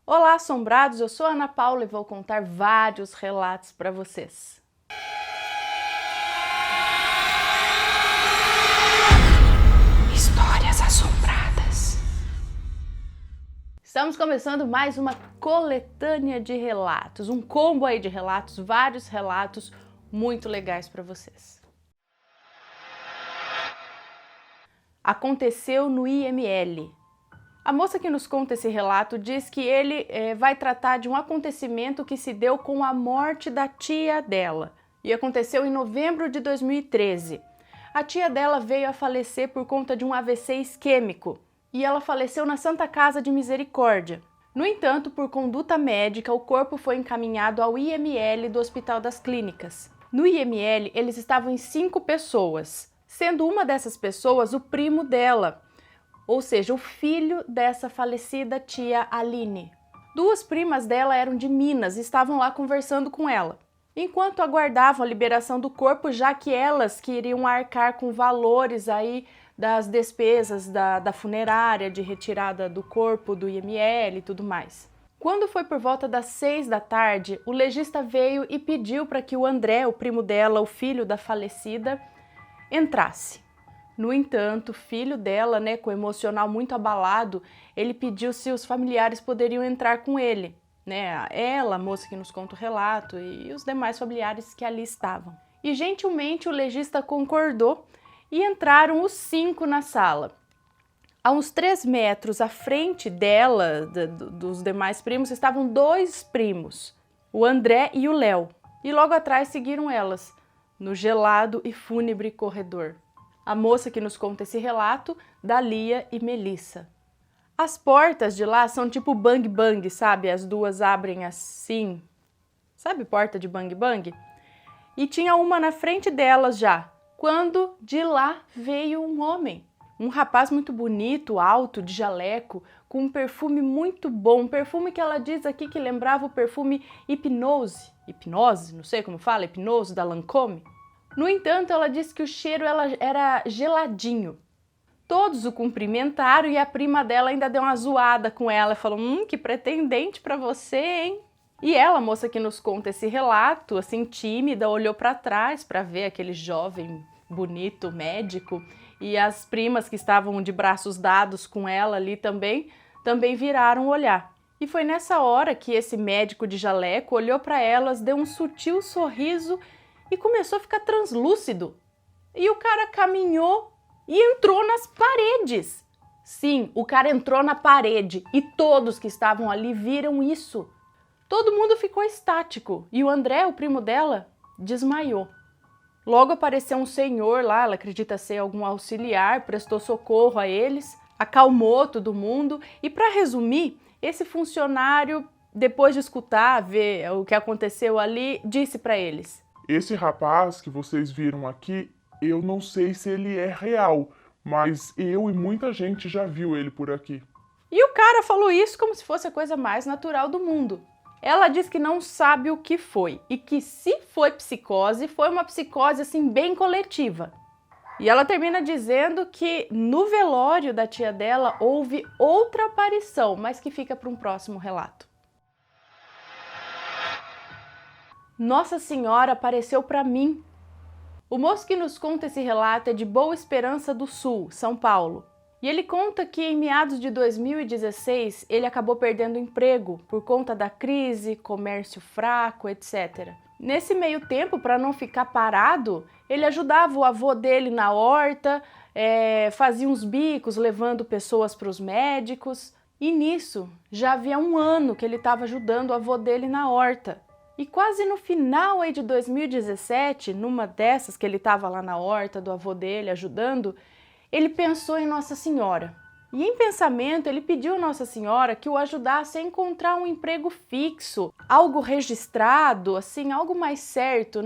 Olá, assombrados! Eu sou a Ana Paula e vou contar vários relatos para vocês. Histórias assombradas. Estamos começando mais uma coletânea de relatos, um combo aí de relatos, vários relatos muito legais para vocês. Aconteceu no IML. A moça que nos conta esse relato diz que ele vai tratar de um acontecimento que se deu com a morte da tia dela. E aconteceu em novembro de 2013. A tia dela veio a falecer por conta de um AVC isquêmico. E ela faleceu na Santa Casa de Misericórdia. No entanto, por conduta médica, o corpo foi encaminhado ao IML do Hospital das Clínicas. No IML, eles estavam em 5 pessoas, sendo uma dessas pessoas o primo dela. Ou seja, o filho dessa falecida tia Aline. 2 primas dela eram de Minas e estavam lá conversando com ela, enquanto aguardavam a liberação do corpo, já que elas queriam arcar com valores aí das despesas da funerária, de retirada do corpo do IML e tudo mais. Quando foi por volta das 6 da tarde, o legista veio e pediu para que o André, o primo dela, o filho da falecida, entrasse. No entanto, o filho dela, com o emocional muito abalado, ele pediu se os familiares poderiam entrar com ele, Ela, a moça que nos conta o relato, e os demais familiares que ali estavam. E gentilmente o legista concordou e entraram os 5 na sala. A uns 3 metros à frente dela, dos demais primos, estavam 2 primos, o André e o Léo. E logo atrás seguiram elas, no gelado e fúnebre corredor. A moça que nos conta esse relato, Dalia e Melissa. As portas de lá são tipo bang bang, sabe? As duas abrem assim. Sabe porta de bang bang? E tinha uma na frente delas já, quando de lá veio um homem. Um rapaz muito bonito, alto, de jaleco, com um perfume muito bom. Um perfume que ela diz aqui que lembrava o perfume Hipnose. Hipnose? Não sei como fala, Hipnose da Lancôme. No entanto, ela disse que o cheiro era geladinho. Todos o cumprimentaram e a prima dela ainda deu uma zoada com ela. Falou, que pretendente pra você, hein? E ela, a moça que nos conta esse relato, assim, tímida, olhou para trás para ver aquele jovem, bonito, médico. E as primas que estavam de braços dados com ela ali também viraram olhar. E foi nessa hora que esse médico de jaleco olhou para elas, deu um sutil sorriso e começou a ficar translúcido. E o cara caminhou e entrou nas paredes. Sim, o cara entrou na parede e todos que estavam ali viram isso. Todo mundo ficou estático e o André, o primo dela, desmaiou. Logo apareceu um senhor lá, ela acredita ser algum auxiliar, prestou socorro a eles, acalmou todo mundo e, para resumir, esse funcionário, depois de escutar, ver o que aconteceu ali, disse para eles: esse rapaz que vocês viram aqui, eu não sei se ele é real, mas eu e muita gente já viu ele por aqui. E o cara falou isso como se fosse a coisa mais natural do mundo. Ela diz que não sabe o que foi e que se foi psicose, foi uma psicose assim bem coletiva. E ela termina dizendo que no velório da tia dela houve outra aparição, mas que fica para um próximo relato. Nossa Senhora apareceu para mim. O moço que nos conta esse relato é de Boa Esperança do Sul, São Paulo. E ele conta que em meados de 2016 ele acabou perdendo o emprego por conta da crise, comércio fraco, etc. Nesse meio tempo, para não ficar parado, ele ajudava o avô dele na horta, fazia uns bicos levando pessoas para os médicos. E nisso, já havia 1 ano que ele estava ajudando o avô dele na horta. E quase no final aí de 2017, numa dessas que ele estava lá na horta do avô dele ajudando, ele pensou em Nossa Senhora. E em pensamento ele pediu a Nossa Senhora que o ajudasse a encontrar um emprego fixo, algo registrado, assim, algo mais certo,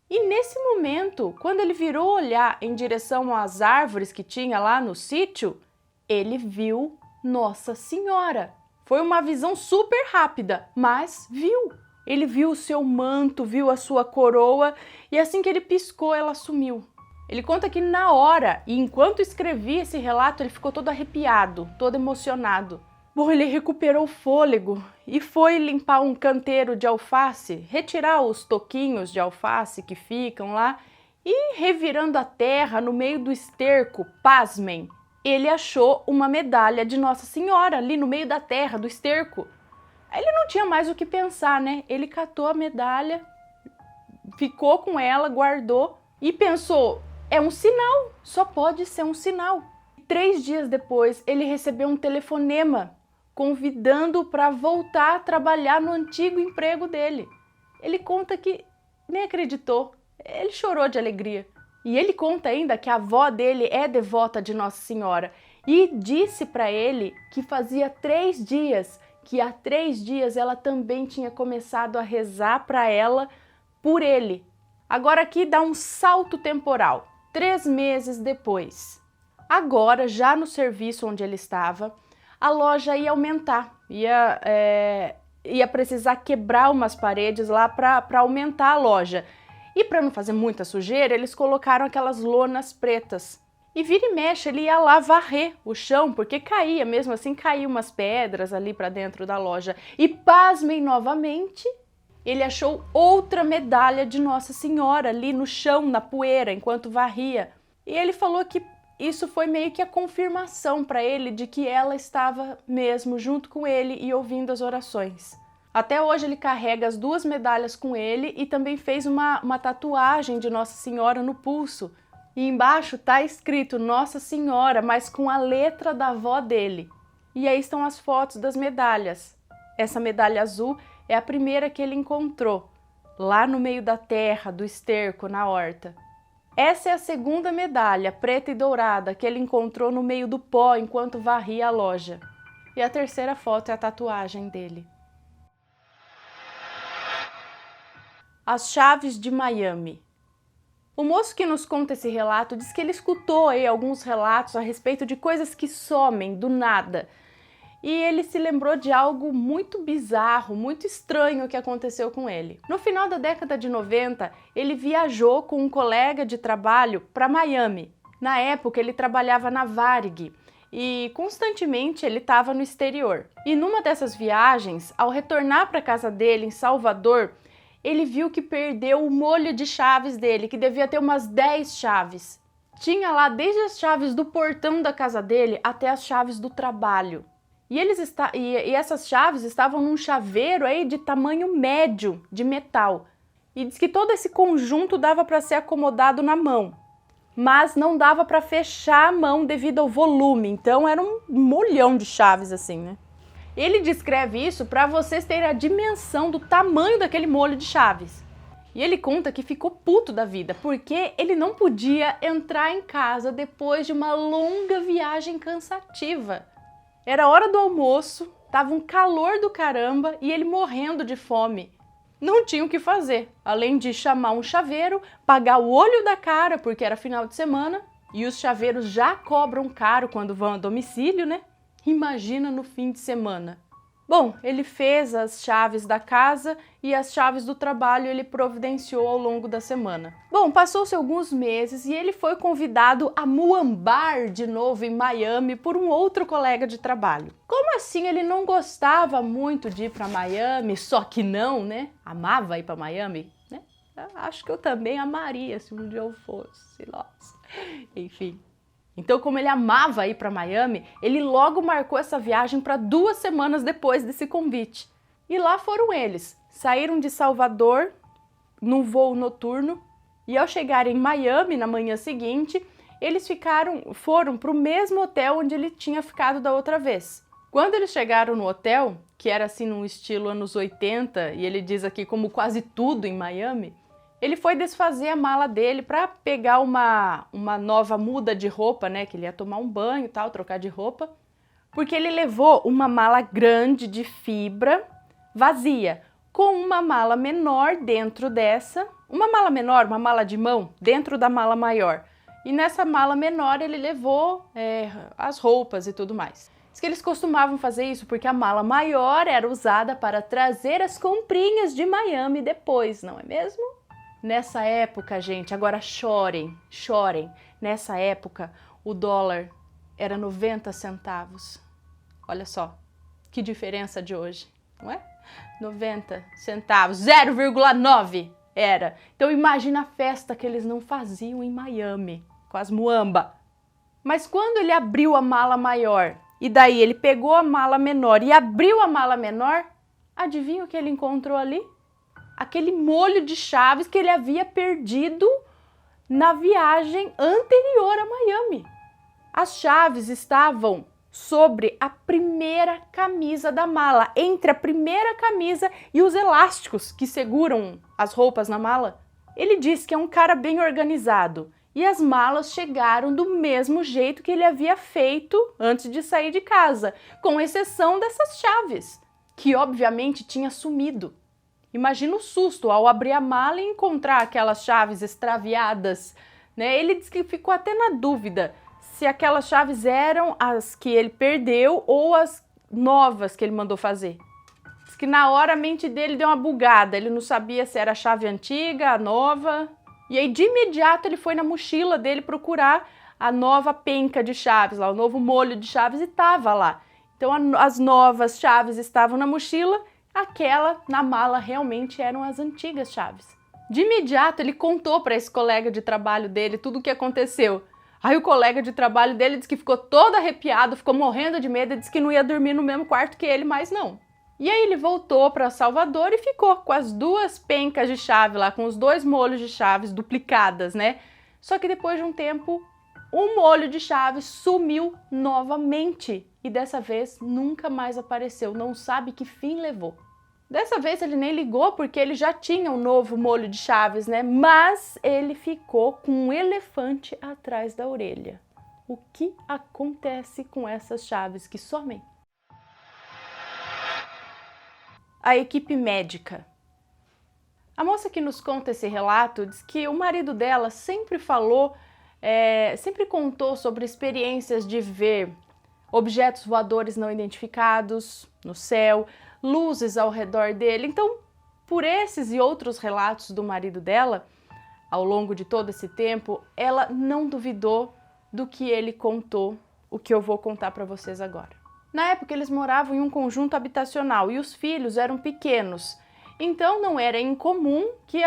E nesse momento, quando ele virou olhar em direção às árvores que tinha lá no sítio, ele viu Nossa Senhora. Foi uma visão super rápida, mas viu. Ele viu o seu manto, viu a sua coroa e assim que ele piscou, ela sumiu. Ele conta que na hora, e enquanto escrevia esse relato, ele ficou todo arrepiado, todo emocionado. Bom, ele recuperou o fôlego e foi limpar um canteiro de alface, retirar os toquinhos de alface que ficam lá e, revirando a terra no meio do esterco, pasmem, ele achou uma medalha de Nossa Senhora ali no meio da terra, do esterco. Ele não tinha mais o que pensar, né? Ele catou a medalha, ficou com ela, guardou e pensou, é um sinal, só pode ser um sinal. 3 dias depois, ele recebeu um telefonema convidando-o para voltar a trabalhar no antigo emprego dele. Ele conta que nem acreditou, ele chorou de alegria. E ele conta ainda que a avó dele é devota de Nossa Senhora e disse para ele que fazia 3 dias, que há 3 dias ela também tinha começado a rezar para ela por ele. Agora aqui dá um salto temporal, 3 meses depois. Agora, já no serviço onde ele estava, a loja ia aumentar, ia precisar quebrar umas paredes lá para aumentar a loja. E para não fazer muita sujeira, eles colocaram aquelas lonas pretas. E vira e mexe, ele ia lá varrer o chão, porque caía, mesmo assim caíam umas pedras ali para dentro da loja. E pasmem novamente, ele achou outra medalha de Nossa Senhora ali no chão, na poeira, enquanto varria. E ele falou que isso foi meio que a confirmação para ele de que ela estava mesmo junto com ele e ouvindo as orações. Até hoje ele carrega as 2 medalhas com ele e também fez uma tatuagem de Nossa Senhora no pulso. E embaixo está escrito Nossa Senhora, mas com a letra da avó dele. E aí estão as fotos das medalhas. Essa medalha azul é a primeira que ele encontrou, lá no meio da terra, do esterco, na horta. Essa é a segunda medalha, preta e dourada, que ele encontrou no meio do pó enquanto varria a loja. E a terceira foto é a tatuagem dele. As chaves de Miami. O moço que nos conta esse relato diz que ele escutou aí alguns relatos a respeito de coisas que somem do nada. E ele se lembrou de algo muito bizarro, muito estranho que aconteceu com ele. No final da década de 90, ele viajou com um colega de trabalho para Miami. Na época, ele trabalhava na Varig e constantemente ele estava no exterior. E numa dessas viagens, ao retornar para a casa dele em Salvador, ele viu que perdeu o molho de chaves dele, que devia ter umas 10 chaves. Tinha lá desde as chaves do portão da casa dele até as chaves do trabalho. E essas chaves estavam num chaveiro aí de tamanho médio de metal. E diz que todo esse conjunto dava para ser acomodado na mão, mas não dava para fechar a mão devido ao volume. Então era um molhão de chaves assim, né? Ele descreve isso para vocês terem a dimensão do tamanho daquele molho de chaves. E ele conta que ficou puto da vida, porque ele não podia entrar em casa depois de uma longa viagem cansativa. Era hora do almoço, tava um calor do caramba e ele morrendo de fome. Não tinha o que fazer, além de chamar um chaveiro, pagar o olho da cara, porque era final de semana, e os chaveiros já cobram caro quando vão a domicílio, né? Imagina no fim de semana. Bom, ele fez as chaves da casa e as chaves do trabalho ele providenciou ao longo da semana. Bom, passou-se alguns meses e ele foi convidado a muambar de novo em Miami por um outro colega de trabalho. Como assim ele não gostava muito de ir para Miami, só que não, né? Amava ir para Miami, né? Acho que eu também amaria se um dia eu fosse, nossa. Enfim. Então, como ele amava ir para Miami, ele logo marcou essa viagem para 2 semanas depois desse convite. E lá foram eles. Saíram de Salvador num voo noturno e ao chegarem em Miami na manhã seguinte, eles foram para o mesmo hotel onde ele tinha ficado da outra vez. Quando eles chegaram no hotel, que era assim num estilo anos 80, e ele diz aqui como quase tudo em Miami, ele foi desfazer a mala dele para pegar uma nova muda de roupa, né? Que ele ia tomar um banho e tal, trocar de roupa. Porque ele levou uma mala grande de fibra, vazia, com uma mala menor dentro dessa. Uma mala menor, uma mala de mão, dentro da mala maior. E nessa mala menor ele levou as roupas e tudo mais. Diz que eles costumavam fazer isso porque a mala maior era usada para trazer as comprinhas de Miami depois, não é mesmo? Nessa época, gente, agora chorem, nessa época o dólar era 90 centavos. Olha só, Que diferença de hoje, não é? 90 centavos, 0,9 era. Então imagina a festa que eles não faziam em Miami, com as muamba. Mas quando ele abriu a mala maior, e daí ele pegou a mala menor e abriu a mala menor, adivinha o que ele encontrou ali? Aquele molho de chaves que ele havia perdido na viagem anterior a Miami. As chaves estavam sobre a primeira camisa da mala, entre a primeira camisa e os elásticos que seguram as roupas na mala. Ele disse que é um cara bem organizado e as malas chegaram do mesmo jeito que ele havia feito antes de sair de casa, com exceção dessas chaves, que obviamente tinha sumido. Imagina o susto ao abrir a mala e encontrar aquelas chaves extraviadas, né? Ele disse que ficou até na dúvida se aquelas chaves eram as que ele perdeu ou as novas que ele mandou fazer. Diz que na hora a mente dele deu uma bugada, ele não sabia se era a chave antiga, a nova. E aí de imediato ele foi na mochila dele procurar a nova penca de chaves, lá, o novo molho de chaves, e estava lá. Então as novas chaves estavam na mochila, aquela na mala realmente eram as antigas chaves. De imediato ele contou para esse colega de trabalho dele tudo o que aconteceu. Aí o colega de trabalho dele disse que ficou todo arrepiado, ficou morrendo de medo e disse que não ia dormir no mesmo quarto que ele, mas não. E aí ele voltou para Salvador e ficou com as duas pencas de chave lá, com os dois molhos de chaves duplicadas, né? Só que depois de um tempo, o molho de chaves sumiu novamente e dessa vez nunca mais apareceu, não sabe que fim levou. Dessa vez ele nem ligou porque ele já tinha um novo molho de chaves, né? Mas ele ficou com um elefante atrás da orelha. O que acontece com essas chaves que somem? A equipe médica. A moça que nos conta esse relato diz que o marido dela sempre sempre contou sobre experiências de ver objetos voadores não identificados no céu, luzes ao redor dele. Então, por esses e outros relatos do marido dela, ao longo de todo esse tempo, ela não duvidou do que ele contou, o que eu vou contar para vocês agora. Na época, eles moravam em um conjunto habitacional e os filhos eram pequenos. Então, não era incomum que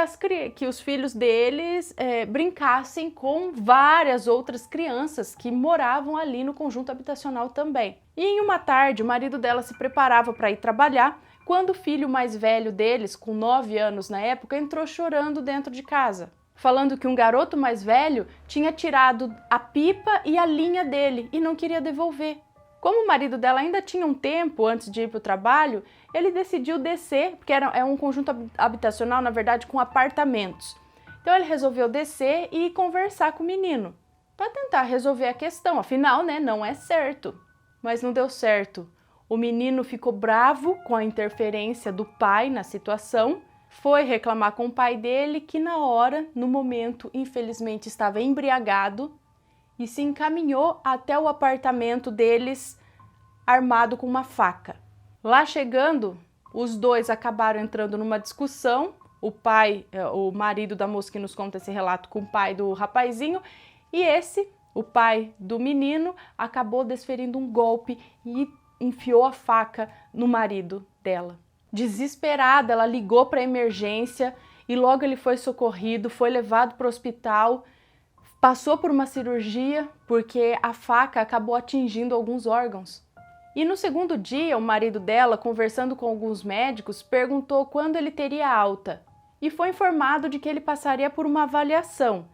os filhos deles brincassem com várias outras crianças que moravam ali no conjunto habitacional também. E em uma tarde, o marido dela se preparava para ir trabalhar, quando o filho mais velho deles, com 9 anos na época, entrou chorando dentro de casa, falando que um garoto mais velho tinha tirado a pipa e a linha dele e não queria devolver. Como o marido dela ainda tinha um tempo antes de ir para o trabalho, ele decidiu descer, porque é um conjunto habitacional, na verdade, com apartamentos. Então ele resolveu descer e conversar com o menino, para tentar resolver a questão, afinal, né, não é certo. Mas não deu certo. O menino ficou bravo com a interferência do pai na situação, foi reclamar com o pai dele, que na hora, no momento, infelizmente estava embriagado, e se encaminhou até o apartamento deles armado com uma faca. Lá chegando, os dois acabaram entrando numa discussão, o marido da moça que nos conta esse relato com o pai do rapazinho, e o pai do menino, acabou desferindo um golpe e enfiou a faca no marido dela. Desesperada, ela ligou para a emergência e logo ele foi socorrido, foi levado para o hospital. Passou por uma cirurgia porque a faca acabou atingindo alguns órgãos. E no segundo dia, o marido dela, conversando com alguns médicos, perguntou quando ele teria alta e foi informado de que ele passaria por uma avaliação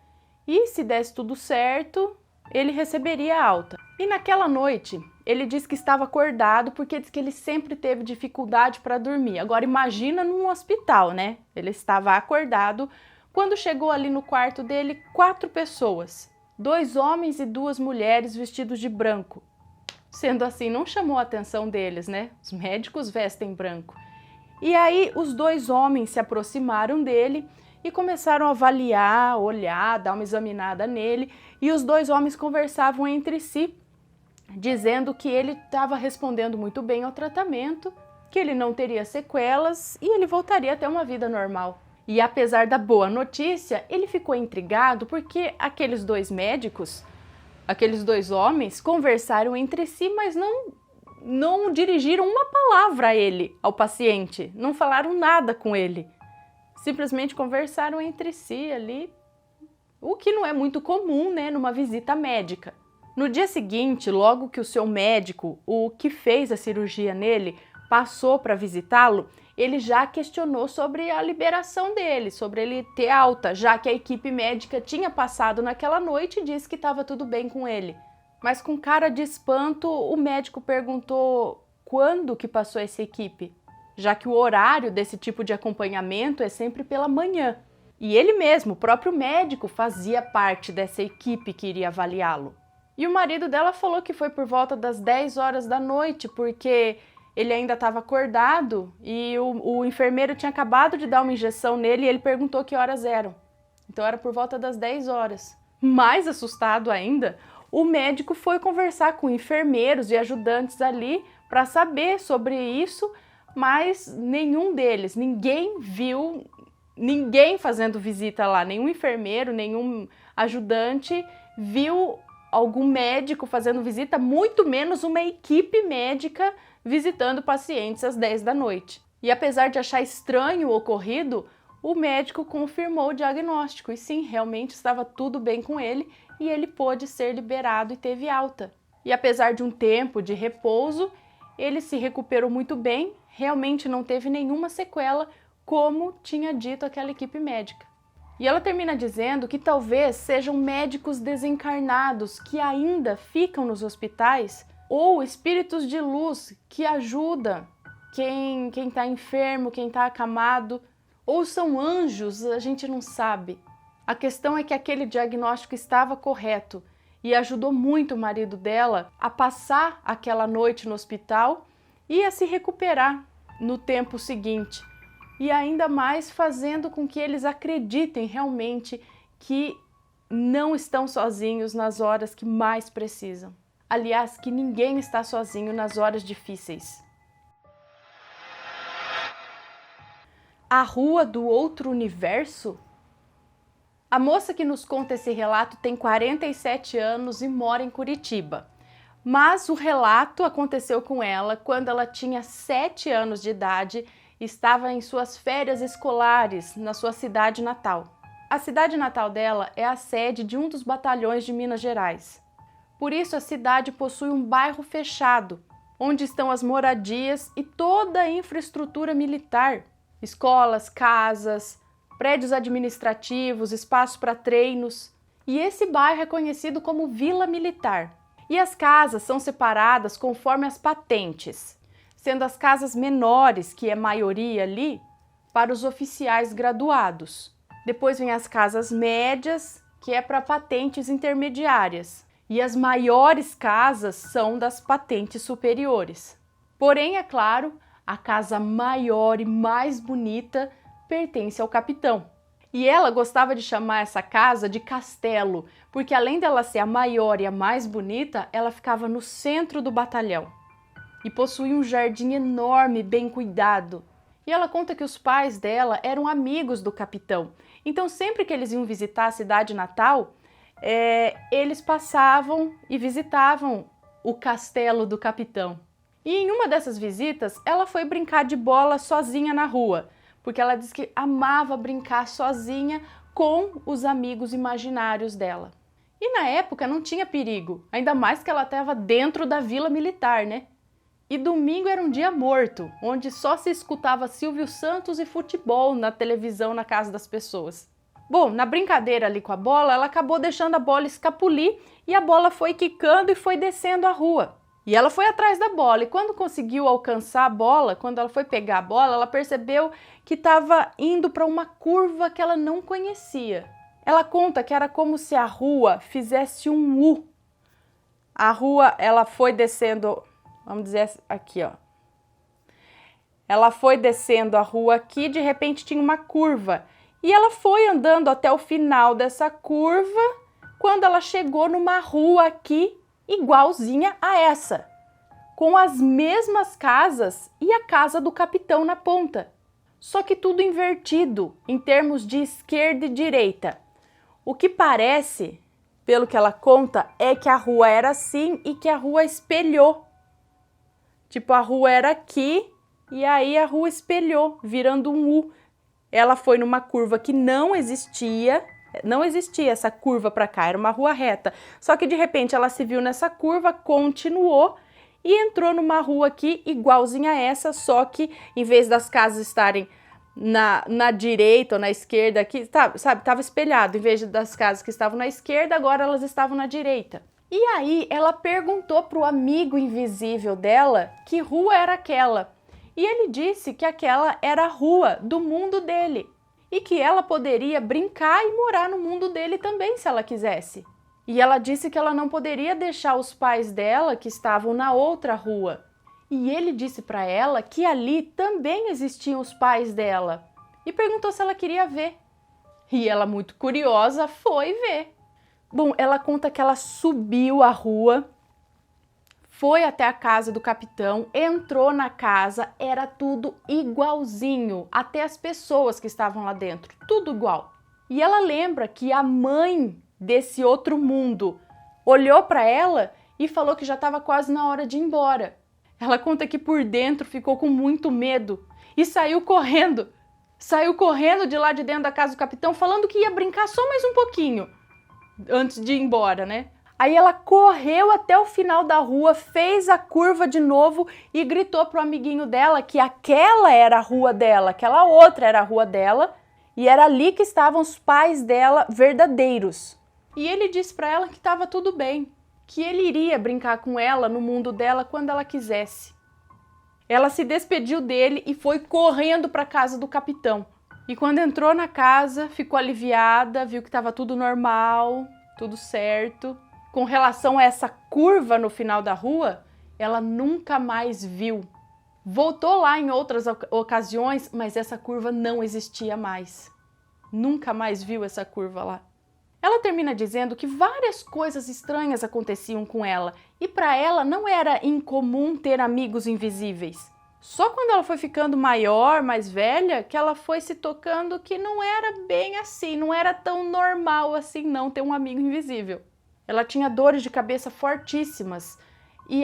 e, se desse tudo certo, ele receberia alta. E naquela noite, ele disse que estava acordado porque diz que ele sempre teve dificuldade para dormir. Agora imagina num hospital, né? Ele estava acordado. Quando chegou ali no quarto dele, 4 pessoas, 2 homens e 2 mulheres vestidos de branco. Sendo assim, não chamou a atenção deles, né? Os médicos vestem branco. E aí os 2 homens se aproximaram dele e começaram a avaliar, olhar, dar uma examinada nele. E os 2 homens conversavam entre si, dizendo que ele estava respondendo muito bem ao tratamento, que ele não teria sequelas e ele voltaria a ter uma vida normal. E apesar da boa notícia, ele ficou intrigado porque aqueles 2 médicos, aqueles 2 homens, conversaram entre si, mas não dirigiram uma palavra a ele, ao paciente, não falaram nada com ele. Simplesmente conversaram entre si ali, o que não é muito comum, né, numa visita médica. No dia seguinte, logo que o seu médico, o que fez a cirurgia nele, passou para visitá-lo, ele já questionou sobre a liberação dele, sobre ele ter alta, já que a equipe médica tinha passado naquela noite e disse que estava tudo bem com ele. Mas com cara de espanto, o médico perguntou quando que passou essa equipe, já que o horário desse tipo de acompanhamento é sempre pela manhã. E ele mesmo, o próprio médico, fazia parte dessa equipe que iria avaliá-lo. E o marido dela falou que foi por volta das 10 horas da noite, porque ele ainda estava acordado e o enfermeiro tinha acabado de dar uma injeção nele e ele perguntou que horas eram. Então era por volta das 10 horas. Mais assustado ainda, o médico foi conversar com enfermeiros e ajudantes ali para saber sobre isso, mas nenhum deles, ninguém viu ninguém fazendo visita lá, nenhum enfermeiro, nenhum ajudante viu algum médico fazendo visita, muito menos uma equipe médica visitando pacientes às 10 da noite. E apesar de achar estranho o ocorrido, o médico confirmou o diagnóstico e sim, realmente estava tudo bem com ele e ele pôde ser liberado e teve alta. E apesar de um tempo de repouso, ele se recuperou muito bem, realmente não teve nenhuma sequela, como tinha dito aquela equipe médica. E ela termina dizendo que talvez sejam médicos desencarnados que ainda ficam nos hospitais ou espíritos de luz que ajudam quem está enfermo, quem está acamado, ou são anjos, a gente não sabe. A questão é que aquele diagnóstico estava correto e ajudou muito o marido dela a passar aquela noite no hospital e a se recuperar no tempo seguinte. E ainda mais fazendo com que eles acreditem realmente que não estão sozinhos nas horas que mais precisam. Aliás, que ninguém está sozinho nas horas difíceis. A Rua do Outro Universo? A moça que nos conta esse relato tem 47 anos e mora em Curitiba. Mas o relato aconteceu com ela quando ela tinha 7 anos de idade e estava em suas férias escolares na sua cidade natal. A cidade natal dela é a sede de um dos batalhões de Minas Gerais. Por isso, a cidade possui um bairro fechado, onde estão as moradias e toda a infraestrutura militar, escolas, casas, prédios administrativos, espaços para treinos. E esse bairro é conhecido como Vila Militar. E as casas são separadas conforme as patentes, sendo as casas menores, que é a maioria ali, para os oficiais graduados. Depois vem as casas médias, que é para patentes intermediárias. E as maiores casas são das patentes superiores. Porém, é claro, a casa maior e mais bonita pertence ao capitão. E ela gostava de chamar essa casa de castelo, porque além dela ser a maior e a mais bonita, ela ficava no centro do batalhão. E possuía um jardim enorme, bem cuidado. E ela conta que os pais dela eram amigos do capitão. Então, sempre que eles iam visitar a cidade natal, eles passavam e visitavam o castelo do capitão. E em uma dessas visitas, ela foi brincar de bola sozinha na rua, porque ela disse que amava brincar sozinha com os amigos imaginários dela. E na época não tinha perigo, ainda mais que ela estava dentro da Vila Militar, né? E domingo era um dia morto, onde só se escutava Silvio Santos e futebol na televisão na casa das pessoas. Bom, na brincadeira ali com a bola, ela acabou deixando a bola escapulir e a bola foi quicando e foi descendo a rua. E ela foi atrás da bola e quando conseguiu alcançar a bola, quando ela foi pegar a bola, ela percebeu que estava indo para uma curva que ela não conhecia. Ela conta que era como se a rua fizesse um U. A rua, ela foi descendo... Vamos dizer aqui, ó. Ela foi descendo a rua aqui, de repente tinha uma curva. E ela foi andando até o final dessa curva, quando ela chegou numa rua aqui, igualzinha a essa, com as mesmas casas e a casa do capitão na ponta. Só que tudo invertido, em termos de esquerda e direita. O que parece, pelo que ela conta, é que a rua era assim e que a rua espelhou. Tipo, a rua era aqui e aí a rua espelhou, virando um U. Ela foi numa curva que não existia essa curva para cá, era uma rua reta. Só que de repente ela se viu nessa curva, continuou e entrou numa rua aqui igualzinha a essa, só que em vez das casas estarem na direita ou na esquerda aqui, tava espelhado, em vez das casas que estavam na esquerda, agora elas estavam na direita. E aí ela perguntou pro amigo invisível dela que rua era aquela. E ele disse que aquela era a rua do mundo dele e que ela poderia brincar e morar no mundo dele também se ela quisesse. E ela disse que ela não poderia deixar os pais dela que estavam na outra rua. E ele disse para ela que ali também existiam os pais dela e perguntou se ela queria ver. E ela, muito curiosa, foi ver. Bom, ela conta que ela subiu a rua, foi até a casa do capitão, entrou na casa, era tudo igualzinho, até as pessoas que estavam lá dentro, tudo igual. E ela lembra que a mãe desse outro mundo olhou para ela e falou que já estava quase na hora de ir embora. Ela conta que por dentro ficou com muito medo e saiu correndo de lá de dentro da casa do capitão, falando que ia brincar só mais um pouquinho antes de ir embora, né? Aí ela correu até o final da rua, fez a curva de novo e gritou pro amiguinho dela que aquela era a rua dela, aquela outra era a rua dela e era ali que estavam os pais dela verdadeiros. E ele disse para ela que estava tudo bem, que ele iria brincar com ela no mundo dela quando ela quisesse. Ela se despediu dele e foi correndo para a casa do capitão. E quando entrou na casa, ficou aliviada, viu que estava tudo normal, tudo certo. Com relação a essa curva no final da rua, ela nunca mais viu. Voltou lá em outras ocasiões, mas essa curva não existia mais. Nunca mais viu essa curva lá. Ela termina dizendo que várias coisas estranhas aconteciam com ela e para ela não era incomum ter amigos invisíveis. Só quando ela foi ficando maior, mais velha, que ela foi se tocando que não era bem assim, não era tão normal assim não ter um amigo invisível. Ela tinha dores de cabeça fortíssimas e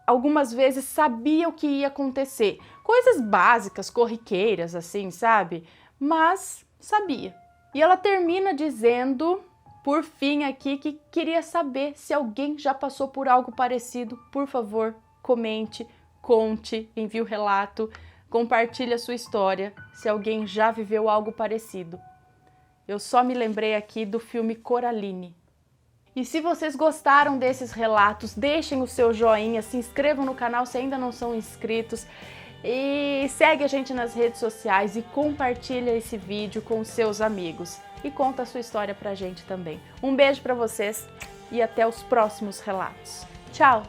algumas vezes sabia o que ia acontecer. Coisas básicas, corriqueiras assim, sabe? Mas sabia. E ela termina dizendo, por fim aqui, que queria saber se alguém já passou por algo parecido. Por favor, comente, conte, envie o relato, compartilhe a sua história, se alguém já viveu algo parecido. Eu só me lembrei aqui do filme Coraline. E se vocês gostaram desses relatos, deixem o seu joinha, se inscrevam no canal se ainda não são inscritos e segue a gente nas redes sociais e compartilha esse vídeo com os seus amigos e conta a sua história pra gente também. Um beijo pra vocês e até os próximos relatos. Tchau!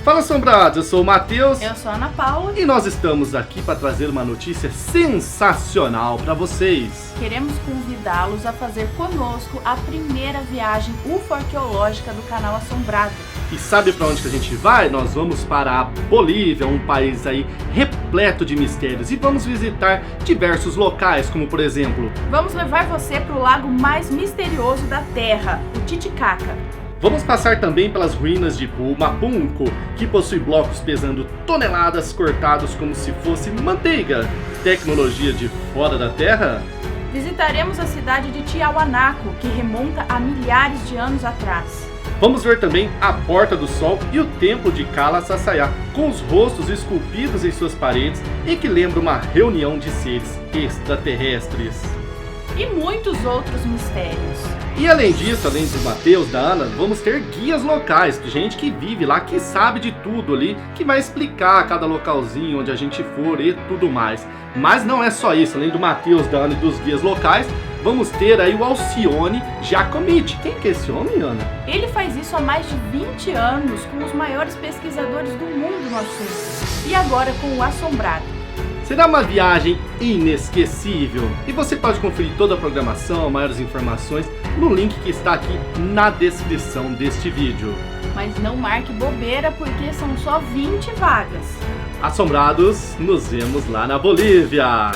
Fala, assombrados, eu sou o Matheus. Eu sou a Ana Paula. E nós estamos aqui para trazer uma notícia sensacional para vocês. Queremos convidá-los a fazer conosco a primeira viagem ufo-arqueológica do canal Assombrado. E sabe para onde que a gente vai? Nós vamos para a Bolívia, um país aí repleto de mistérios. E vamos visitar diversos locais, como por exemplo... Vamos levar você para o lago mais misterioso da Terra, o Titicaca. Vamos passar também pelas ruínas de Pumapunco, que possui blocos pesando toneladas cortados como se fosse manteiga. Tecnologia de fora da Terra? Visitaremos a cidade de Tiahuanaco, que remonta a milhares de anos atrás. Vamos ver também a Porta do Sol e o Templo de Kala Sassaya, com os rostos esculpidos em suas paredes e que lembra uma reunião de seres extraterrestres. E muitos outros mistérios. E além disso, além do Matheus, da Ana, vamos ter guias locais, gente que vive lá, que sabe de tudo ali, que vai explicar cada localzinho onde a gente for e tudo mais. Mas não é só isso, além do Matheus, da Ana e dos guias locais, vamos ter aí o Alcione Giacometti. Quem que é esse homem, Ana? Ele faz isso há mais de 20 anos com os maiores pesquisadores do mundo no assunto. E agora com o Assombrado. Será uma viagem inesquecível. E você pode conferir toda a programação, maiores informações, no link que está aqui na descrição deste vídeo. Mas não marque bobeira porque são só 20 vagas. Assombrados, nos vemos lá na Bolívia!